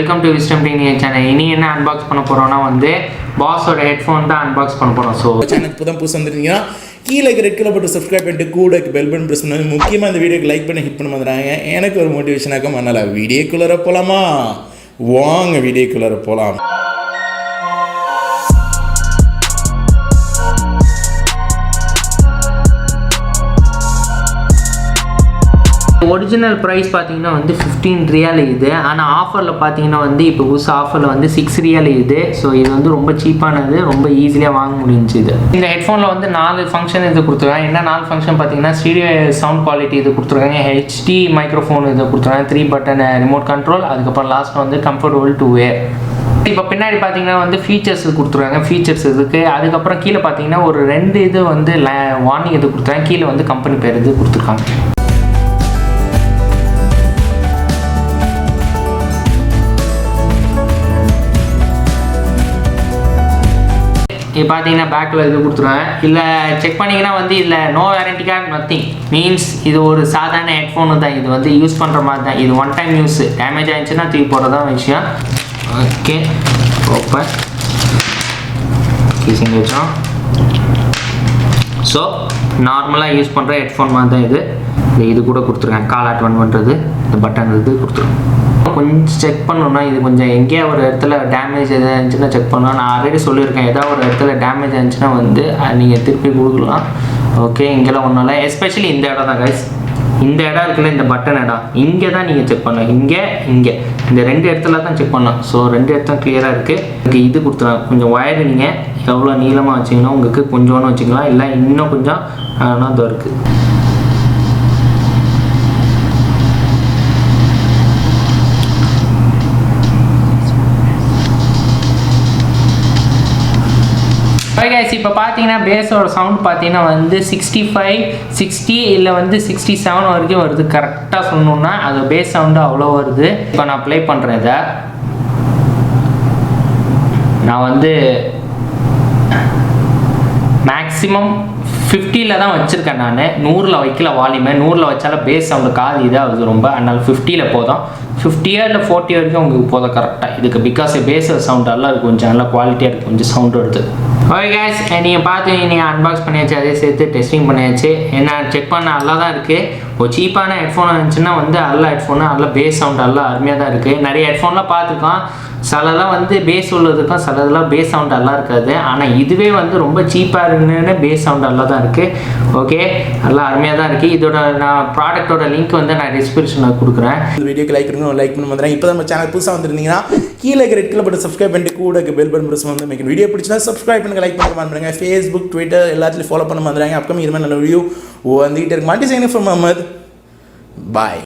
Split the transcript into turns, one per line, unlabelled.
Welcome to wisdom technique channel. இனி என்ன unbox பண்ண போறோம்னா வந்து பாஸோட ஹெட்ஃபோன் தான் அன்பாக்ஸ் பண்ண போறோம். ஸோ
சேனலுக்கு புதுசு வந்துருந்தீங்கன்னா கீழே ரெட் கலர் பட்டு சப்ஸ்கிரைப் பண்ணிட்டு கூட பெல் பட்டன் பிரஸ் பண்ணி முக்கியமாக இந்த வீடியோக்கு லைக் பண்ணி ஹிட் பண்ண வந்துடுறாங்க. எனக்கு ஒரு மோட்டிவேஷனாக பண்ணல. வீடியோக்குள்ளே போகலாமா? வாங்க வீடியோக்குள்ளே போகலாம்.
ஒரிஜினல் ப்ரைஸ் பார்த்தீங்கன்னா வந்து 15 ரியால் இது. ஆனால் ஆஃபரில் பார்த்தீங்கன்னா வந்து இப்போ புதுசு ஆஃபரில் வந்து 6 ரியால் இது. ஸோ இது வந்து ரொம்ப சீப்பானது, ரொம்ப ஈஸியாக வாங்க முடிஞ்சு. இது இந்த ஹெட்ஃபோனில் வந்து 4 ஃபங்க்ஷன் இது கொடுத்துருக்காங்க. என்ன 4 ஃபங்க்ஷன் பார்த்தீங்கன்னா ஸ்டீரியோ சவுண்ட் குவாலிட்டி இது கொடுத்துருக்காங்க, ஹெச்டி மைக்ரோஃபோன் இது கொடுத்துருக்காங்க, 3 பட்டன் ரிமோட் கண்ட்ரோல், அதுக்கப்புறம் லாஸ்ட் வந்து கம்ஃபர்டபுள் டு வேர். இப்போ பின்னாடி பார்த்தீங்கன்னா வந்து ஃபீச்சர்ஸ் கொடுத்துருக்காங்க, ஃபீச்சர்ஸ் இதுக்கு. அதுக்கப்புறம் கீழே பார்த்தீங்கன்னா ஒரு 2 இது வந்து வார்னிங் இது கொடுத்துருக்காங்க, கீழே வந்து கம்பெனி பேர் இது கொடுத்துருக்காங்க. இது பார்த்தீங்கன்னா பேக்கில் இது கொடுத்துருவாங்க. இல்லை செக் பண்ணிங்கன்னா வந்து இல்லை no warranty card nothing means இது ஒரு சாதாரண ஹெட்ஃபோனு தான். இது வந்து யூஸ் பண்ணுற மாதிரி தான். இது ஒன் டைம் யூஸ், டேமேஜ் ஆகிடுச்சுன்னா தூக்கி போடுறதான் விஷயம். ஓகே, ஓப்பன் கீசிங் வச்சோம். ஸோ நார்மலாக யூஸ் பண்ணுற ஹெட்ஃபோன் மாதிரி தான் இது. இது கூட கொடுத்துருக்காங்க, கால் அட்டன் பண்ணுறது, இந்த பட்டன் இது கொடுத்துருக்காங்க. கொஞ்சம் செக் பண்ணணும்னா இது கொஞ்சம் எங்கேயா ஒரு இடத்துல டேமேஜ் எதாவது இருந்துச்சுன்னா செக் பண்ணலாம். நான் ஆல்ரெடி சொல்லியிருக்கேன், ஏதாவது ஒரு இடத்துல டேமேஜ் இருந்துச்சுன்னா வந்து நீங்கள் திருப்பி கொடுக்கலாம். ஓகே, இங்கெல்லாம் ஒன்றும் இல்லை. எஸ்பெஷலி இந்த இடம் தான் கைஸ், இந்த இடம் இருக்குல்ல, இந்த பட்டன் இடம், இங்கே தான் நீங்கள் செக் பண்ணலாம். இங்கே இந்த 2 இடத்துல தான் செக் பண்ணலாம். ஸோ 2 இடத்துல கிளியராக இருக்குது. இது கொடுத்துருவாங்க. கொஞ்சம் ஒயர் நீங்கள் எவ்வளோ நீளமாக வச்சிங்கன்னா உங்களுக்கு கொஞ்சோன்னு வச்சுக்கலாம், இல்லை இன்னும் கொஞ்சம் தான் இருக்குது. இப்போ பார்த்தீங்கன்னா பேஸோட சவுண்ட் பார்த்தீங்கன்னா வந்து 65, 60 இல்லை வந்து 67 வரைக்கும் வருது. கரெக்டாக சொன்னோம்னா அது பேஸ் சவுண்டு அவ்வளோ வருது. இப்போ நான் ப்ளே பண்ணுறேன். இதை நான் வந்து மேக்ஸிமம் 50ல் தான் வச்சுருக்கேன். நான் 100ல் வைக்கல வால்யூமை. 100ல் வச்சாலும் பேஸ் சவுண்டு காது இதாகுது ரொம்ப. அதனால் 50ல் போதும். 50 இல்லை 40 வரைக்கும் உங்களுக்கு போதும் கரெக்டாக இதுக்கு. பிகாஸ் பேஸ் சவுண்ட் நல்லா இருக்குது, கொஞ்சம் நல்லா குவாலிட்டியாக இருக்குது, கொஞ்சம் சவுண்டு வருது. ஓகே கேஸ், நீங்கள் பார்த்து நீங்கள் அன்பாக்ஸ் பண்ணியாச்சு, அதே சேர்த்து டெஸ்டிங் பண்ணியாச்சு. என்ன செக் பண்ண நல்லா தான் இருக்குது. ஒரு சீப்பான ஹெட்ஃபோன் இருந்துச்சுன்னா வந்து நல்ல ஹெட்ஃபோனு, நல்ல பேஸ் சவுண்ட் நல்லா அருமையாக தான் இருக்குது. நிறைய ஹெட்ஃபோன்லாம் பார்த்துருக்கோம், சிலதான் வந்து பேஸ் உள்ளதுக்கும் சிலதெல்லாம் பேஸ் சவுண்ட் நல்லா இருக்காது. ஆனால் இதுவே வந்து ரொம்ப சீப்பாக இருக்குன்னு பேஸ் சவுண்ட் நல்லா தான் இருக்குது. ஓகே, நல்லா அருமையாக தான் இருக்குது. இதோட நான் ப்ராடக்டோட லிங்க் வந்து நான் டிஸ்கிரிப்ஷனில் கொடுக்குறேன்.
இந்த வீடியோக்கு லைக் பண்ணுங்க, லைக் பண்ணி வந்துடுறேன். இப்போ நம்ம சேனல் புதுசாக வந்துருந்தீங்கன்னா கீழே ரெட் கலர் பட்டு சப்ஸ்கிரைப் பண்ணிட்டு கூட பெல் பட்டன் பிரஸ் பண்ணி மேக் வீடியோ பிடிச்சினா சப்ஸ்கிரைப் பண்ணுங்க, லைக் பண்ண பண்ணுங்க. ஃபேஸ்புக், ட்விட்டர் எல்லாத்துலையும் ஃபாலோ பண்ண வந்துடுறாங்க. அப்கமிங் இது மாதிரி நல்ல வீடியோ வந்துகிட்டே இருக்கு. மாட்டி சைன் ஃப்ரம் அஹமத். பாய்.